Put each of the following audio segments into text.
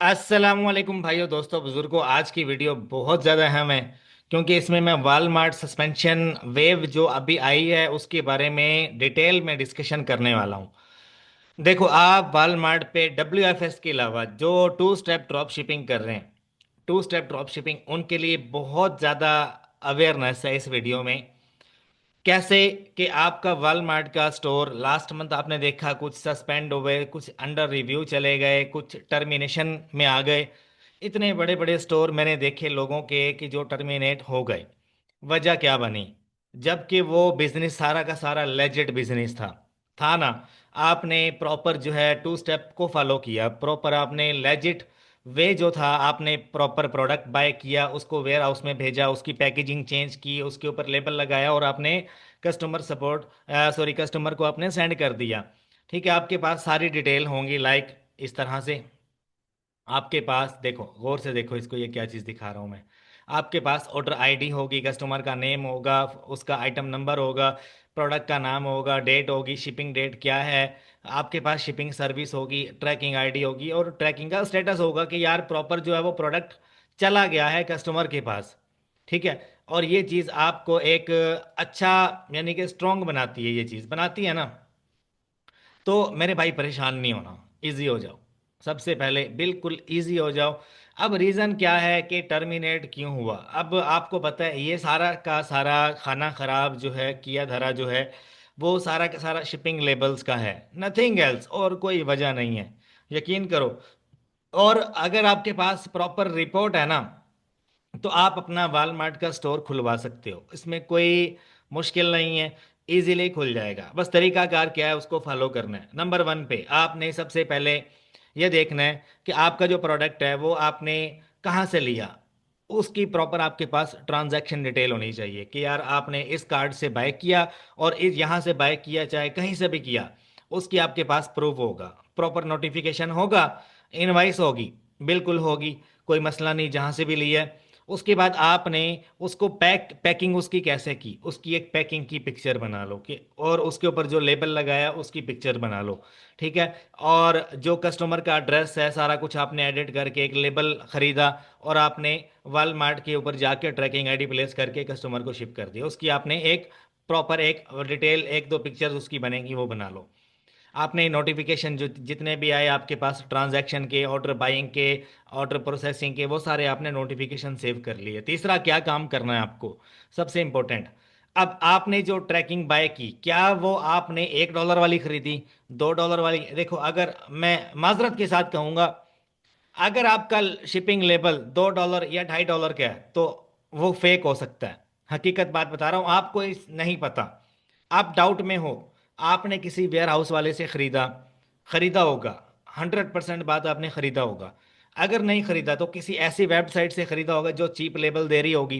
अस्सलामुअलैकुम भाइयों, दोस्तों, बुजुर्गों। आज की वीडियो बहुत ज़्यादा अहम है क्योंकि इसमें मैं वालमार्ट सस्पेंशन वेव जो अभी आई है उसके बारे में डिटेल में डिस्कशन करने वाला हूँ। देखो, आप वालमार्ट पे WFS के अलावा जो टू स्टेप ड्रॉप शिपिंग कर रहे हैं, टू स्टेप ड्रॉप शिपिंग उनके लिए बहुत ज़्यादा अवेयरनेस है इस वीडियो में। कैसे कि आपका वॉलमार्ट का स्टोर लास्ट मंथ आपने देखा कुछ सस्पेंड हो गए, कुछ अंडर रिव्यू चले गए, कुछ टर्मिनेशन में आ गए। इतने बड़े बड़े स्टोर मैंने देखे लोगों के कि जो टर्मिनेट हो गए। वजह क्या बनी? जबकि वो बिजनेस सारा का सारा लेजिट बिजनेस था ना। आपने प्रॉपर जो है टू स्टेप को फॉलो किया, प्रॉपर आपने लेजिट वे जो था, आपने प्रॉपर प्रोडक्ट बाय किया, उसको वेयर हाउस में भेजा, उसकी पैकेजिंग चेंज की, उसके ऊपर लेबल लगाया और आपने कस्टमर सपोर्ट सॉरी कस्टमर को आपने सेंड कर दिया। ठीक है, आपके पास सारी डिटेल होंगी लाइक इस तरह से। आपके पास देखो, गौर से देखो इसको, ये क्या चीज़ दिखा रहा हूँ मैं। आपके पास ऑर्डर आईडी होगी, कस्टमर का नेम होगा, उसका आइटम नंबर होगा, प्रोडक्ट का नाम होगा, डेट होगी, शिपिंग डेट क्या है। आपके पास शिपिंग सर्विस होगी, ट्रैकिंग आईडी होगी और ट्रैकिंग का स्टेटस होगा कि यार प्रॉपर जो है वो प्रोडक्ट चला गया है कस्टमर के पास। ठीक है। और ये चीज़ आपको एक अच्छा, यानी कि स्ट्रॉन्ग बनाती है, ये चीज़ बनाती है ना। तो मेरे भाई परेशान नहीं होना, इजी हो जाओ। सबसे पहले बिल्कुल इजी हो जाओ। अब रीज़न क्या है कि टर्मिनेट क्यों हुआ? अब आपको पता है ये सारा का सारा खाना खराब जो है किया धरा जो है, वो सारा का सारा शिपिंग लेबल्स का है, नथिंग एल्स, और कोई वजह नहीं है। यकीन करो। और अगर आपके पास प्रॉपर रिपोर्ट है ना, तो आप अपना वालमार्ट का स्टोर खुलवा सकते हो, इसमें कोई मुश्किल नहीं है। इजीली खुल जाएगा। बस तरीकाकार क्या है उसको फॉलो करना है। नंबर वन पे आपने सबसे पहले ये देखना है कि आपका जो प्रोडक्ट है वो आपने कहाँ से लिया। उसकी प्रॉपर आपके पास ट्रांजैक्शन डिटेल होनी चाहिए कि यार आपने इस कार्ड से बाय किया और इस यहाँ से बाय किया, चाहे कहीं से भी किया, उसकी आपके पास प्रूफ होगा, प्रॉपर नोटिफिकेशन होगा, इनवाइस होगी, बिल्कुल होगी, कोई मसला नहीं जहाँ से भी लिया है। उसके बाद आपने उसको पैकिंग उसकी कैसे की, उसकी एक पैकिंग की पिक्चर बना लो कि, और उसके ऊपर जो लेबल लगाया उसकी पिक्चर बना लो। ठीक है। और जो कस्टमर का एड्रेस है सारा कुछ आपने एडिट करके एक लेबल खरीदा और आपने वालमार्ट के ऊपर जाके ट्रैकिंग आईडी प्लेस करके कस्टमर को शिप कर दिया, उसकी आपने एक प्रॉपर एक डिटेल एक दो पिक्चर्स उसकी बनेगी वो बना लो। आपने नोटिफिकेशन जो जितने भी आए आपके पास ट्रांजैक्शन के, ऑर्डर बाइंग के, ऑर्डर प्रोसेसिंग के, वो सारे आपने नोटिफिकेशन सेव कर लिए। तीसरा क्या काम करना है आपको, सबसे इंपॉर्टेंट। अब आपने जो ट्रैकिंग बाय की, क्या वो आपने $1 वाली खरीदी, $2 वाली? देखो, अगर मैं माजरत के साथ कहूँगा, अगर आपका शिपिंग लेबल $2 या $2.5 का है तो वो फेक हो सकता है। हकीकत बात बता रहा हूँ आपको, इस नहीं पता, आप डाउट में हो, आपने किसी वेयर हाउस वाले से खरीदा, खरीदा होगा, 100% बात आपने खरीदा होगा। अगर नहीं खरीदा तो किसी ऐसी वेबसाइट से खरीदा होगा जो चीप लेबल दे रही होगी।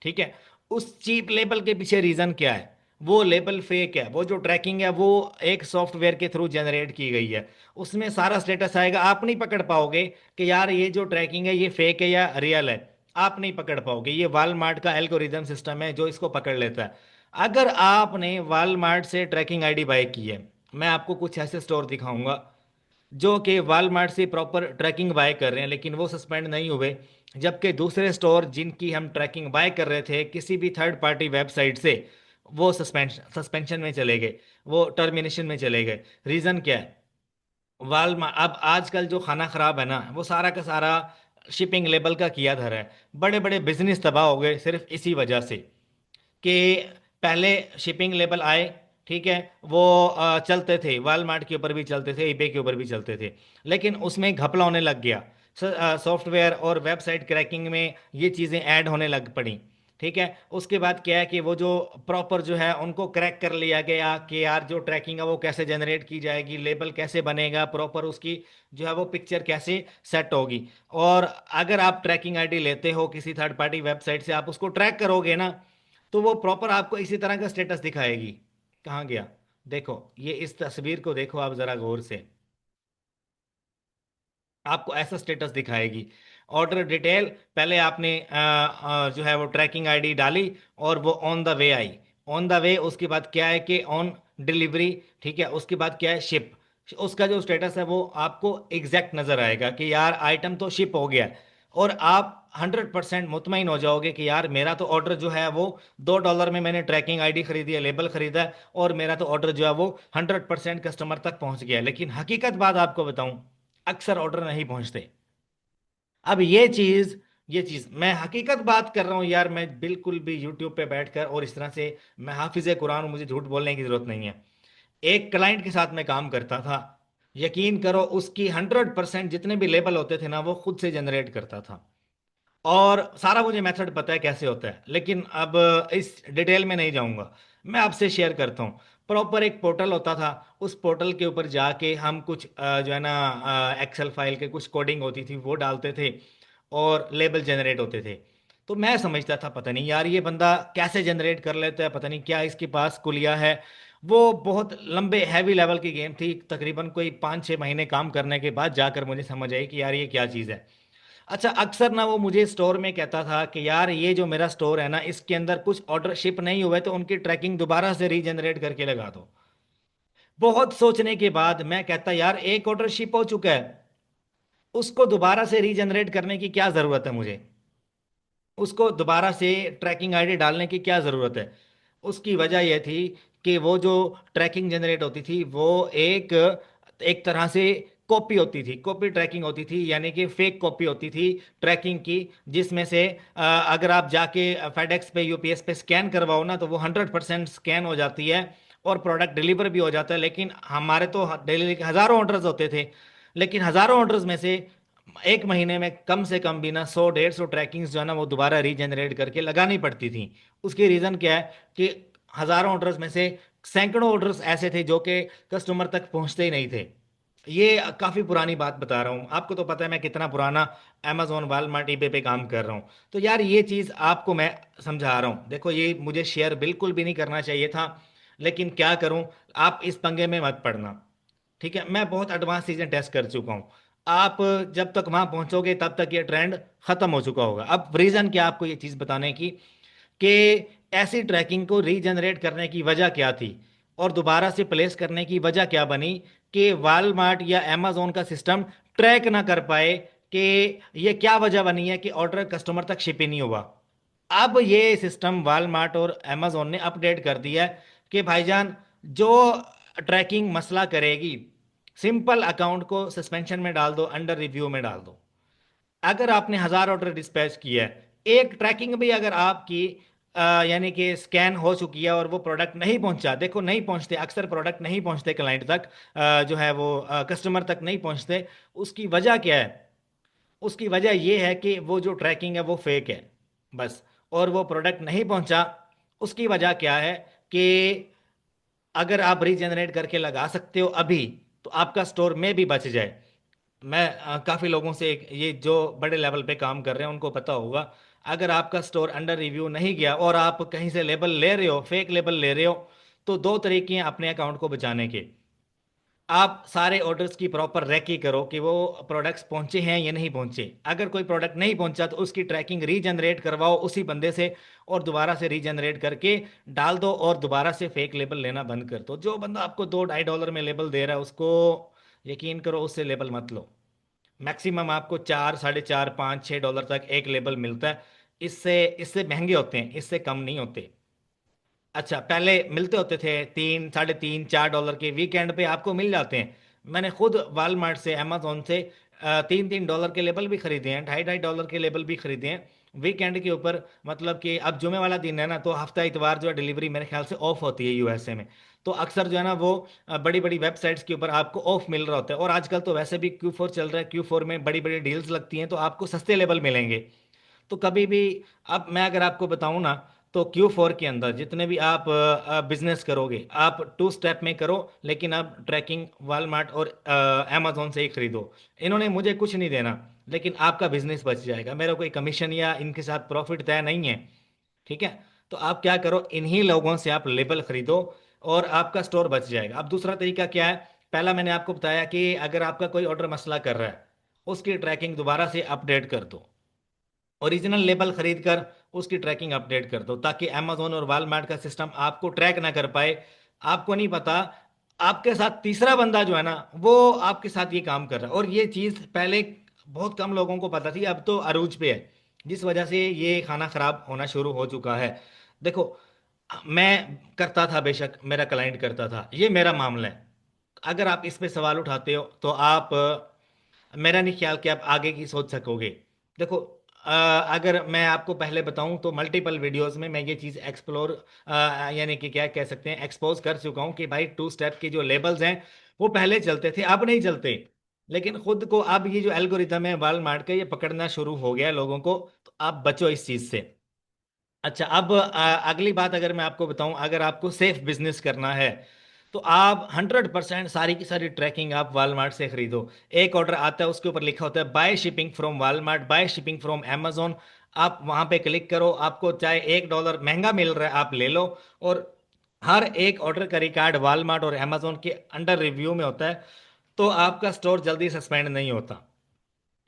ठीक है। उस चीप लेबल के पीछे रीज़न क्या है? वो लेबल फेक है, वो जो ट्रैकिंग है वो एक सॉफ्टवेयर के थ्रू जनरेट की गई है। उसमें सारा स्टेटस आएगा, आप नहीं पकड़ पाओगे कि यार ये जो ट्रैकिंग है ये फेक है या रियल है। आप नहीं पकड़ पाओगे, ये वालमार्ट का एल्गोरिदम सिस्टम है जो इसको पकड़ लेता है। अगर आपने वालमार्ट से ट्रैकिंग आईडी बाय की है, मैं आपको कुछ ऐसे स्टोर दिखाऊंगा जो कि वालमार्ट से प्रॉपर ट्रैकिंग बाय कर रहे हैं लेकिन वो सस्पेंड नहीं हुए, जबकि दूसरे स्टोर जिनकी हम ट्रैकिंग बाय कर रहे थे किसी भी थर्ड पार्टी वेबसाइट से, वो सस्पेंशन में चले गए, वो टर्मिनेशन में चले गए। रीज़न क्या है? वालमार्ट अब आजकल जो खाना खराब है ना, वो सारा का सारा शिपिंग लेबल का किया धरा है। बड़े बड़े बिजनेस तबाह हो गए सिर्फ इसी वजह से कि पहले शिपिंग लेबल आए। ठीक है। वो चलते थे, वालमार्ट के ऊपर भी चलते थे, ईबे के ऊपर भी चलते थे, लेकिन उसमें घपला होने लग गया। सॉफ्टवेयर और वेबसाइट क्रैकिंग में ये चीज़ें ऐड होने लग पड़ी। ठीक है। उसके बाद क्या है कि वो जो प्रॉपर जो है उनको क्रैक कर लिया गया कि यार जो ट्रैकिंग है वो कैसे जनरेट की जाएगी, लेबल कैसे बनेगा, प्रॉपर उसकी जो है वो पिक्चर कैसे सेट होगी। और अगर आप ट्रैकिंग आईडी लेते हो किसी थर्ड पार्टी वेबसाइट से, आप उसको ट्रैक करोगे ना, तो वो प्रॉपर आपको इसी तरह का स्टेटस दिखाएगी। कहाँ गया? देखो, ये इस तस्वीर को देखो आप जरा गौर से, आपको ऐसा स्टेटस दिखाएगी। ऑर्डर डिटेल, पहले आपने जो है वो ट्रैकिंग आईडी डाली और वो on the way I, on the way. उसके बाद क्या है कि ऑन डिलीवरी। ठीक है। उसके बाद क्या है? शिप। उसका जो स्टेटस है वो आपको एग्जैक्ट नजर आएगा कि यार आइटम तो शिप हो गया है। और आप 100% मुतमईन हो जाओगे कि यार मेरा तो ऑर्डर जो है वो $2 में मैंने ट्रैकिंग आईडी खरीदी है, लेबल खरीदा है, और मेरा तो ऑर्डर जो है वो 100% कस्टमर तक पहुंच गया है। लेकिन हकीकत बात आपको बताऊं, अक्सर ऑर्डर नहीं पहुंचते। अब ये चीज मैं हकीकत बात कर रहा हूं यार, मैं बिल्कुल भी यूट्यूब पे बैठकर और इस तरह से, मैं हाफिज कुरान हूं, मुझे झूठ बोलने की जरूरत नहीं है। एक क्लाइंट के साथ मैं काम करता था, यकीन करो उसकी 100% जितने भी लेबल होते थे ना वो खुद से जनरेट करता था। और सारा मुझे मेथड पता है कैसे होता है, लेकिन अब इस डिटेल में नहीं जाऊंगा। मैं आपसे शेयर करता हूँ। प्रॉपर एक पोर्टल होता था, उस पोर्टल के ऊपर जाके हम कुछ जो है ना एक्सेल फाइल के कुछ कोडिंग होती थी वो डालते थे, और लेबल जनरेट होते थे। तो मैं समझता था पता नहीं यार ये बंदा कैसे जनरेट कर लेता है, पता नहीं क्या इसके पास कुलिया है। वो बहुत लंबे हैवी लेवल की गेम थी, तकरीबन कोई 5-6 महीने काम करने के बाद जाकर मुझे समझ आई कि यार ये क्या चीज़ है। अच्छा, अक्सर ना वो मुझे स्टोर में कहता था कि यार ये जो मेरा स्टोर है ना इसके अंदर कुछ ऑर्डर शिप नहीं हुए तो उनकी ट्रैकिंग दोबारा से रीजनरेट करके लगा दो। बहुत सोचने के बाद मैं कहता यार एक ऑर्डर शिप हो चुका है, उसको दोबारा से रीजनरेट करने की क्या ज़रूरत है मुझे, उसको दोबारा से ट्रैकिंग आईडी डालने की क्या ज़रूरत है। उसकी वजह यह थी कि वो जो ट्रैकिंग जनरेट होती थी वो एक एक तरह से कॉपी होती थी, कॉपी ट्रैकिंग होती थी, यानी कि फेक कॉपी होती थी ट्रैकिंग की, जिसमें से अगर आप जाके फेडेक्स पे यूपीएस पे स्कैन करवाओ ना तो वो 100% स्कैन हो जाती है और प्रोडक्ट डिलीवर भी हो जाता है। लेकिन हमारे तो डेली हज़ारों ऑर्डर्स होते थे, लेकिन हज़ारों ऑर्डर्स में से एक महीने में कम से कम भी ना 100-150 ट्रैकिंग्स जो है ना वो दोबारा रीजनरेट करके लगानी पड़ती थी। उसकी रीज़न क्या है कि हज़ारों ऑर्डर्स में से सैकड़ों ऑर्डर्स ऐसे थे जो कि कस्टमर तक पहुंचते ही नहीं थे। ये काफ़ी पुरानी बात बता रहा हूँ, आपको तो पता है मैं कितना पुराना अमेजोन वालमार्ट ईबे पे काम कर रहा हूँ। तो यार ये चीज़ आपको मैं समझा रहा हूँ, देखो ये मुझे शेयर बिल्कुल भी नहीं करना चाहिए था, लेकिन क्या करूँ, आप इस पंगे में मत पड़ना। ठीक है, मैं बहुत एडवांस चीज़ें टेस्ट कर चुका हूँ। आप जब तक वहां पहुंचोगे तब तक ये ट्रेंड खत्म हो चुका होगा। अब रीज़न क्या आपको ये चीज़ बताने की कि ऐसी ट्रैकिंग को रीजनरेट करने की वजह क्या थी और दोबारा से प्लेस करने की वजह क्या बनी कि वालमार्ट या अमेजोन का सिस्टम ट्रैक ना कर पाए कि ये क्या वजह बनी है कि ऑर्डर कस्टमर तक शिप ही नहीं हुआ। अब ये सिस्टम वालमार्ट और अमेजोन ने अपडेट कर दिया है कि भाईजान जो ट्रैकिंग मसला करेगी, सिंपल अकाउंट को सस्पेंशन में डाल दो, अंडर रिव्यू में डाल दो। अगर आपने 1,000 ऑर्डर डिस्पैच किया है, एक ट्रैकिंग भी अगर आपकी यानी कि स्कैन हो चुकी है और वो प्रोडक्ट नहीं पहुंचा, देखो नहीं पहुंचते, अक्सर प्रोडक्ट नहीं पहुंचते क्लाइंट तक, जो है वो कस्टमर तक नहीं पहुंचते। उसकी वजह क्या है? उसकी वजह ये है कि वो जो ट्रैकिंग है वो फेक है, बस। और वो प्रोडक्ट नहीं पहुंचा, उसकी वजह क्या है कि अगर आप रीजनरेट करके लगा सकते हो अभी, तो आपका स्टोर में भी बच जाए। मैं काफ़ी लोगों से ये जो बड़े लेवल पे काम कर रहे हैं उनको पता होगा, अगर आपका स्टोर अंडर रिव्यू नहीं गया और आप कहीं से लेबल ले रहे हो, फेक लेबल ले रहे हो, तो दो तरीके हैं अपने अकाउंट को बचाने के। आप सारे ऑर्डर्स की प्रॉपर रेकी करो कि वो प्रोडक्ट्स पहुंचे हैं या नहीं पहुंचे। अगर कोई प्रोडक्ट नहीं पहुंचा तो उसकी ट्रैकिंग रीजनरेट करवाओ उसी बंदे से, और दोबारा से रीजनरेट करके डाल दो, और दोबारा से फेक लेबल लेना बंद कर दो। जो बंदा आपको $2-2.5 में लेबल दे रहा है उसको, यकीन करो, उससे लेबल मत लो। मैक्सिमम आपको 4, 4.5, 5, $6 तक एक लेबल मिलता है। इससे इससे महंगे होते हैं, इससे कम नहीं होते। अच्छा, पहले मिलते होते थे 3, 3.5, 4 डॉलर के, वीकेंड पे आपको मिल जाते हैं। मैंने खुद वालमार्ट से, अमेजोन से 3-3 डॉलर के लेबल भी खरीदे हैं, 2.5-2.5 डॉलर के लेबल भी खरीदे हैं वीकेंड के ऊपर। मतलब कि अब जुमे वाला दिन है ना, तो हफ्ता इतवार जो है डिलीवरी मेरे ख्याल से ऑफ होती है यूएसए में। तो अक्सर जो है ना वो बड़ी बड़ी वेबसाइट्स के ऊपर आपको ऑफ मिल रहा होता है, और आजकल तो वैसे भी Q4 चल रहा है, Q4 में बड़ी बड़ी डील्स लगती हैं तो आपको सस्ते लेवल मिलेंगे। तो कभी भी, अब मैं अगर आपको बताऊं ना, तो Q4 के अंदर जितने भी आप बिजनेस करोगे, आप टू स्टेप में करो, लेकिन आप ट्रैकिंग वालमार्ट और अमेजोन से ही खरीदो। इन्होंने मुझे कुछ नहीं देना, लेकिन आपका बिजनेस बच जाएगा, मेरा कोई कमीशन या इनके साथ प्रॉफिट तय नहीं है। ठीक है, तो आप क्या करो, इन्हीं लोगों से आप लेबल खरीदो और आपका स्टोर बच जाएगा। अब दूसरा तरीका क्या है? पहला मैंने आपको बताया कि अगर आपका कोई ऑर्डर मसला कर रहा है, उसकी ट्रैकिंग दोबारा से अपडेट कर दो, ओरिजिनल लेबल खरीद कर उसकी ट्रैकिंग अपडेट कर दो, ताकि अमेजोन और वालमार्ट का सिस्टम आपको ट्रैक ना कर पाए। आपको नहीं पता आपके साथ तीसरा बंदा जो है ना, वो आपके साथ ये काम कर रहा है। और ये चीज पहले बहुत कम लोगों को पता थी, अब तो अरूज पे है, जिस वजह से ये खाना खराब होना शुरू हो चुका है। देखो, मैं करता था, बेशक मेरा क्लाइंट करता था, ये मेरा मामला है। अगर आप इस पे सवाल उठाते हो तो आप मेरा नहीं ख्याल कि आप आगे की सोच सकोगे। देखो, अ, अगर मैं आपको पहले बताऊं तो मल्टीपल वीडियोस में मैं ये चीज़ एक्सप्लोर, यानी कि क्या कह सकते हैं, एक्सपोज कर चुका हूं कि भाई टू स्टेप के जो लेबल्स हैं वो पहले चलते थे, अब नहीं चलते। लेकिन खुद को अब ये जो एल्गोरिथम है वालमार्ट का, ये पकड़ना शुरू हो गया है लोगों को। तो आप बचो इस चीज़ से। अच्छा, अब अगली बात अगर मैं आपको बताऊं, अगर आपको सेफ बिजनेस करना है तो आप 100% सारी की सारी ट्रैकिंग आप वालमार्ट से खरीदो। एक ऑर्डर आता है, उसके ऊपर लिखा होता है buy shipping from Walmart, buy shipping from amazon। आप वहां पे क्लिक करो, आपको चाहे $1 महंगा मिल रहा है आप ले लो। और हर एक ऑर्डर का रिकॉर्ड वालमार्ट और amazon के अंडर रिव्यू में होता है। तो आपका स्टोर जल्दी सस्पेंड नहीं होता।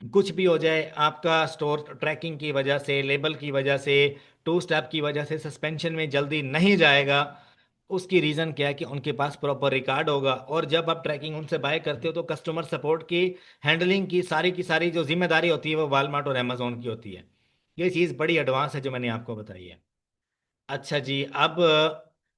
कुछ भी हो जाए, आपका स्टोर ट्रैकिंग की वजह से, लेबल की वजह से, टू स्टेप की वजह से सस्पेंशन में जल्दी नहीं जाएगा। उसकी रीज़न क्या है कि उनके पास प्रॉपर रिकॉर्ड होगा। और जब आप ट्रैकिंग उनसे बाय करते हो तो कस्टमर सपोर्ट की हैंडलिंग की सारी जो जिम्मेदारी होती है वो वालमार्ट और अमेजोन की होती है। ये चीज़ बड़ी एडवांस है जो मैंने आपको बताई है। अच्छा जी, अब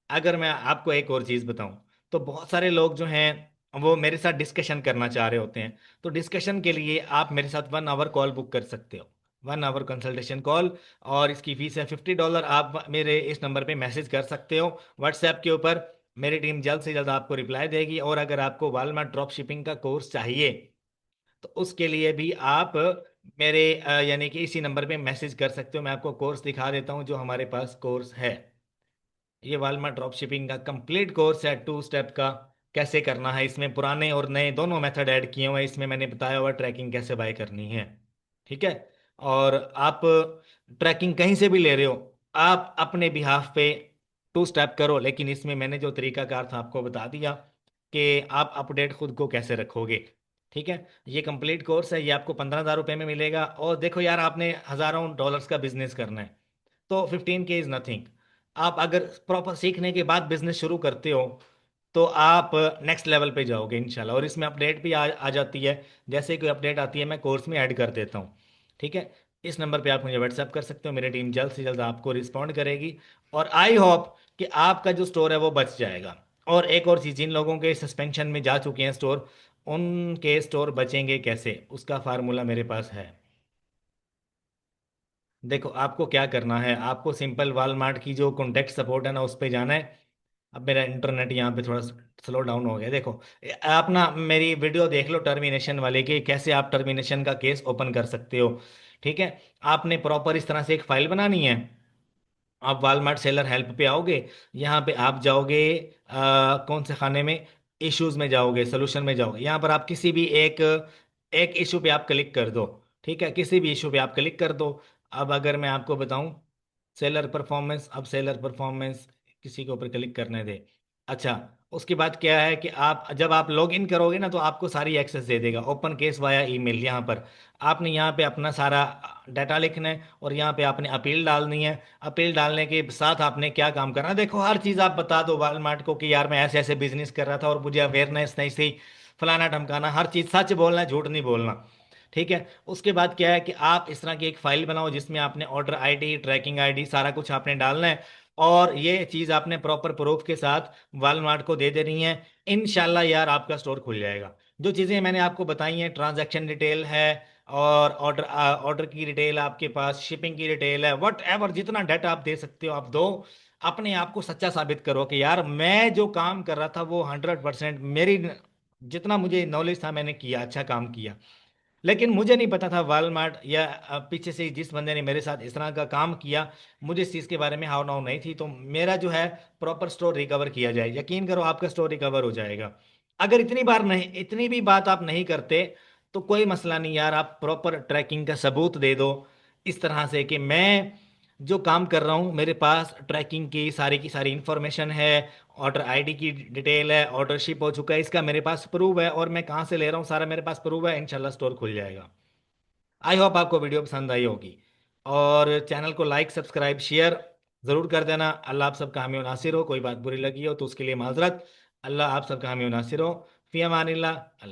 अगर मैं आपको एक और चीज़ बताऊं, तो बहुत सारे लोग जो हैं वो मेरे साथ डिस्कशन करना चाह रहे होते हैं। तो डिस्कशन के लिए आप मेरे साथ 1 आवर कॉल बुक कर सकते हो, 1 आवर कंसल्टेशन कॉल। और इसकी फीस है $50। आप मेरे इस नंबर पे मैसेज कर सकते हो व्हाट्सएप के ऊपर। मेरी टीम जल्द से जल्द आपको रिप्लाई देगी। और अगर आपको वालमार्ट ड्रॉप शिपिंग का कोर्स चाहिए तो उसके लिए भी आप मेरे यानी कि इसी नंबर पे मैसेज कर सकते हो। मैं आपको कोर्स दिखा देता हूँ जो हमारे पास कोर्स है। ये वालमार्ट ड्रॉप शिपिंग का कंप्लीट कोर्स है, टू स्टेप का। कैसे करना है, इसमें पुराने और नए दोनों मेथड ऐड किए हुए हैं। इसमें मैंने बताया हुआ ट्रैकिंग कैसे बाय करनी है। ठीक है। और आप ट्रैकिंग कहीं से भी ले रहे हो, आप अपने बिहाफ पे टू स्टेप करो। लेकिन इसमें मैंने जो तरीकाकार था आपको बता दिया कि आप अपडेट खुद को कैसे रखोगे। ठीक है। ये कंप्लीट कोर्स है, ये आपको ₹15,000 में मिलेगा। और देखो यार, आपने हज़ारों डॉलर्स का बिजनेस करना है तो 15K इज नथिंग। आप अगर प्रॉपर सीखने के बाद बिजनेस शुरू करते हो तो आप नेक्स्ट लेवल पे जाओगे इंशाल्लाह। और इसमें अपडेट भी आ जाती है। जैसे ही कोई अपडेट आती है मैं कोर्स में ऐड कर देता हूँ। ठीक है। इस नंबर पे आप मुझे व्हाट्सएप कर सकते हो, मेरी टीम जल्द से जल्द आपको रिस्पॉन्ड करेगी। और आई होप कि आपका जो स्टोर है वो बच जाएगा। और एक और चीज़, जिन लोगों के सस्पेंशन में जा चुके हैं स्टोर, उनके स्टोर बचेंगे कैसे, उसका फार्मूला मेरे पास है। देखो, आपको क्या करना है, आपको सिंपल वॉलमार्ट की जो कॉन्टेक्ट सपोर्ट है ना उस पे जाना है। अब मेरा इंटरनेट यहाँ पे थोड़ा स्लो डाउन हो गया। देखो, आप ना मेरी वीडियो देख लो टर्मिनेशन वाले की, कैसे आप टर्मिनेशन का केस ओपन कर सकते हो। ठीक है। आपने प्रॉपर इस तरह से एक फाइल बनानी है। आप वालमार्ट सेलर हेल्प पे आओगे, यहाँ पे आप जाओगे, कौन से खाने में, इश्यूज में जाओगे, सोल्यूशन में जाओगे। यहाँ पर आप किसी भी एक एक इशू पे आप क्लिक कर दो। ठीक है, किसी भी इशू पे आप क्लिक कर दो। अब अगर मैं आपको बताऊं, सेलर परफॉर्मेंस, अब सेलर परफॉर्मेंस किसी के ऊपर क्लिक करने दे। अच्छा, उसके बाद क्या है कि आप जब आप लॉग इन करोगे ना तो आपको सारी एक्सेस दे देगा, ओपन केस वाया ईमेल। यहाँ पर आपने यहाँ पे अपना सारा डाटा लिखना है और यहाँ पे आपने अपील डालनी है। अपील डालने के साथ आपने क्या काम करना है, देखो हर चीज़ आप बता दो वालमार्ट को कि यार मैं ऐसे ऐसे बिजनेस कर रहा था और मुझे अवेयरनेस नहीं थी, फलाना ढमकाना, हर चीज़ सच बोलना है, झूठ नहीं बोलना। ठीक है। उसके बाद क्या है कि आप इस तरह की एक फाइल बनाओ जिसमें आपने ऑर्डर आईडी, ट्रैकिंग आईडी, सारा कुछ आपने डालना है। और ये चीज़ आपने प्रॉपर प्रूफ के साथ वालमार्ट को दे देनी है। इनशाला यार आपका स्टोर खुल जाएगा। जो चीज़ें मैंने आपको बताई हैं, ट्रांजैक्शन डिटेल है, और ऑर्डर ऑर्डर की डिटेल आपके पास, शिपिंग की डिटेल है, वट एवर, जितना डाटा आप दे सकते हो आप दो। अपने आप को सच्चा साबित करो कि यार मैं जो काम कर रहा था वो 100% मेरी, जितना मुझे नॉलेज था मैंने किया, अच्छा काम किया। लेकिन मुझे नहीं पता था वालमार्ट या पीछे से जिस बंदे ने मेरे साथ इस तरह का काम किया, मुझे इस चीज़ के बारे में हाव नाव नहीं थी। तो मेरा जो है प्रॉपर स्टोर रिकवर किया जाए, यकीन करो आपका स्टोर रिकवर हो जाएगा। अगर इतनी बार नहीं, इतनी भी बात आप नहीं करते तो कोई मसला नहीं यार, आप प्रॉपर ट्रैकिंग का सबूत दे दो इस तरह से कि मैं जो काम कर रहा हूँ मेरे पास ट्रैकिंग की सारी इंफॉर्मेशन है, ऑर्डर आईडी की डिटेल है, ऑर्डर शिप हो चुका है, इसका मेरे पास प्रूफ है, और मैं कहाँ से ले रहा हूँ सारा मेरे पास प्रूफ है। इंशाल्लाह स्टोर खुल जाएगा। आई होप आपको वीडियो पसंद आई होगी। और चैनल को लाइक, सब्सक्राइब, शेयर ज़रूर कर देना। अल्लाह आप सबका हामी और नासिर हो। कोई बात बुरी लगी हो तो उसके लिए माजरत। अल्लाह आप सबका हामी नासिर हो। फी अमानिल्लाह।